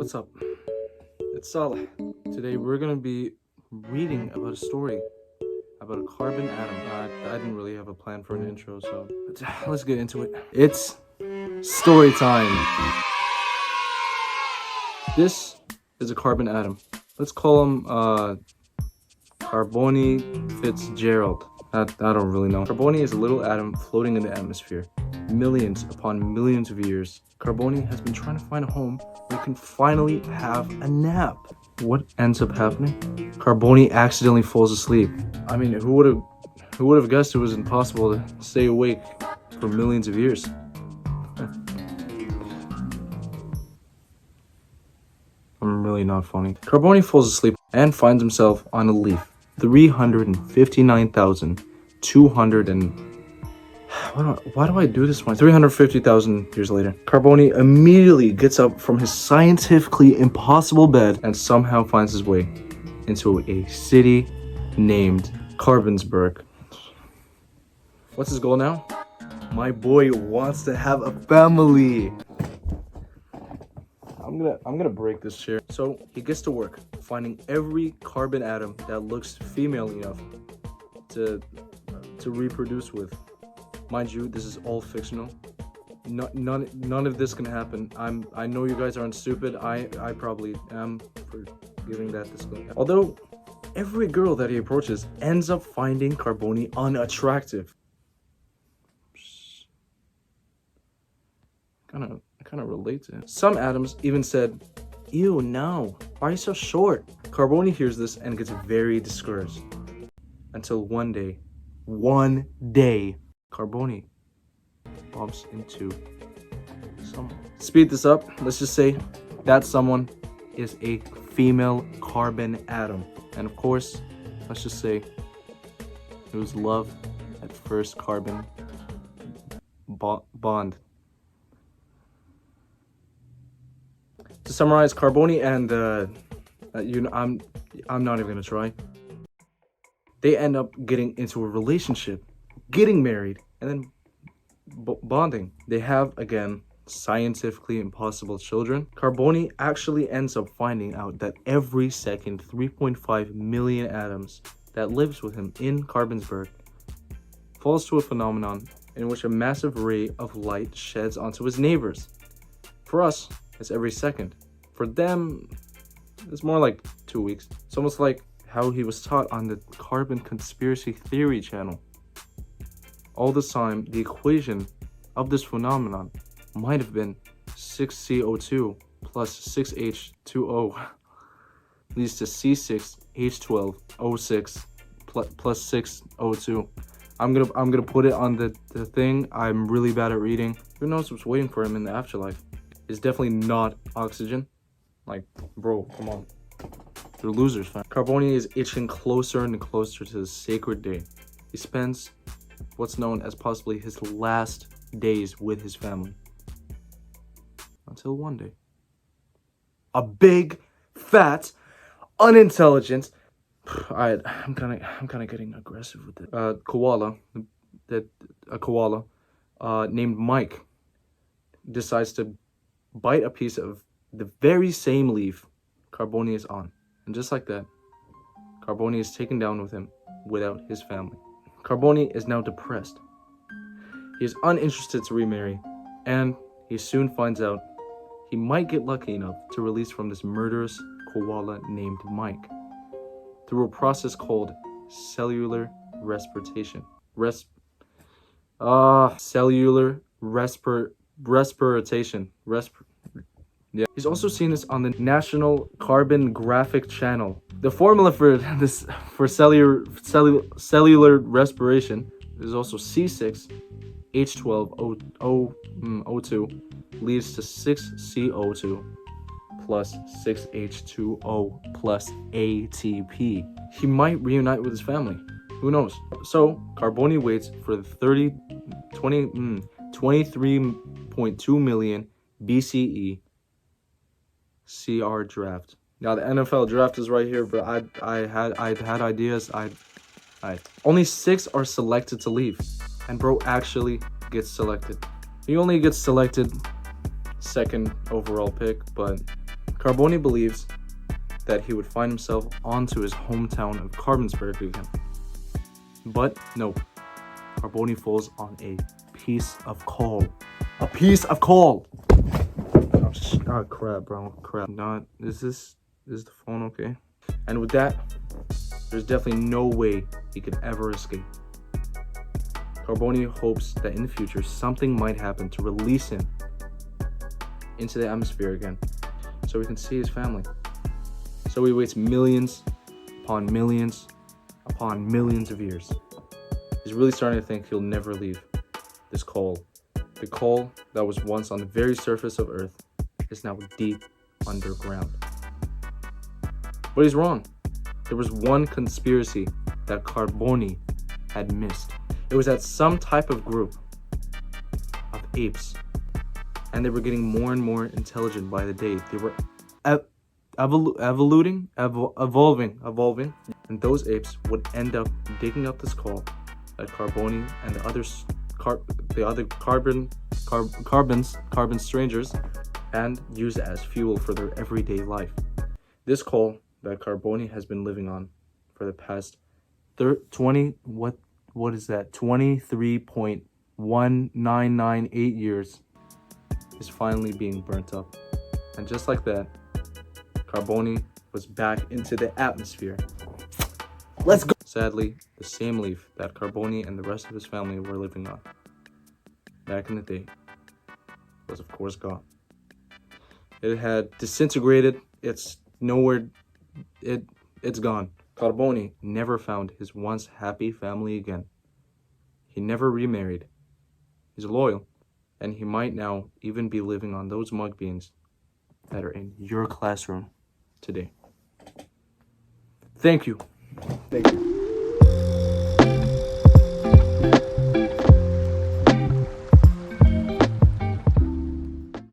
What's up? It's Saleh. Today we're gonna be reading about a story about a carbon atom. I didn't really have a plan for an intro, so let's get into it. It's story time. This is a carbon atom. Let's call him Carbone Fitzgerald. I don't really know. Carbone is a little atom floating in the atmosphere. Millions upon millions of years, Carbone has been trying to find a home where it can finally have a nap. What ends up happening? Carbone accidentally falls asleep. I mean, who would have guessed it was impossible to stay awake for millions of years? I'm really not funny. Carbone falls asleep and finds himself on a leaf. 359,200 and... Why do I do this one? 350,000 years later. Carbone immediately gets up from his scientifically impossible bed and somehow finds his way into a city named Carbonsburg. What's his goal now? My boy wants to have a family. I'm gonna break this chair. So he gets to work finding every carbon atom that looks female enough to reproduce with. Mind you, this is all fictional. None of this can happen. I know you guys aren't stupid. I probably am for giving that disclaimer. Although every girl that he approaches ends up finding Carbone unattractive. I kind of relate to it. Some atoms even said, "Ew, no, why are you so short?" Carbone hears this and gets very discouraged. Until one day, Carbone bumps into someone. Speed this up. Let's just say that someone is a female carbon atom. And of course, let's just say it was love at first carbon bond. To summarize, Carbone and I'm not even gonna try. They end up getting into a relationship, getting married, and then bonding. They have, again, scientifically impossible children. Carbone actually ends up finding out that every second 3.5 million atoms that lives with him in Carbonsburg falls to a phenomenon in which a massive ray of light sheds onto his neighbors. For us, it's every second. For them, it's more like 2 weeks. It's almost like how he was taught on the Carbon Conspiracy Theory channel. All this time, the equation of this phenomenon might have been 6CO2 plus 6H2O leads to C6H12O6 plus 6O2. I'm gonna put it on the thing. I'm really bad at reading. Who knows what's waiting for him in the afterlife? It's definitely not oxygen. Like, bro, come on. They're losers, fam. Carbone is itching closer and closer to the sacred day. He spends what's known as possibly his last days with his family. Until one day, a big, fat, unintelligent, I'm kind of getting aggressive with it. Koala named Mike decides to bite a piece of the very same leaf Carbone is on. And just like that, Carbone is taken down with him without his family. Carbone is now depressed. He is uninterested to remarry, and he soon finds out he might get lucky enough to release from this murderous koala named Mike through a process called cellular respiration. Cellular respiration. Yeah. He's also seen this on the National Carbon Graphic Channel. The formula for this cellular respiration is also C6H12O2 leads to 6CO2 plus 6H2O plus ATP. He might reunite with his family. Who knows? So Carbone waits for the 23.2 million BCE CR draft. Now the NFL draft is right here, but I had ideas. Only 6 are selected to leave, and bro actually gets selected. He only gets selected second overall pick, but Carbone believes that he would find himself onto his hometown of Carbonsburg again. But no, Carbone falls on a piece of coal. A piece of coal! Oh crap, bro. Crap. Not. Is the phone okay? And with that, there's definitely no way he could ever escape. Carbone hopes that in the future something might happen to release him into the atmosphere again, so he can see his family. So he waits millions upon millions upon millions of years. He's really starting to think he'll never leave this coal. The coal that was once on the very surface of Earth is now deep underground. But he's wrong. There was one conspiracy that Carbone had missed. It was that some type of group of apes, and they were getting more and more intelligent by the day. They were evolving, and those apes would end up digging up this coal that Carbone and the other carbon strangers, and use it as fuel for their everyday life. This coal that Carbone has been living on for the past 23.1998 years is finally being burnt up. And just like that, Carbone was back into the atmosphere. Let's go! Sadly, the same leaf that Carbone and the rest of his family were living on back in the day was of course gone. It had disintegrated. It's nowhere. It's gone. Carbone never found his once happy family again. He never remarried. He's loyal, and he might now even be living on those mug beans that are in your classroom today. Thank you. Thank you.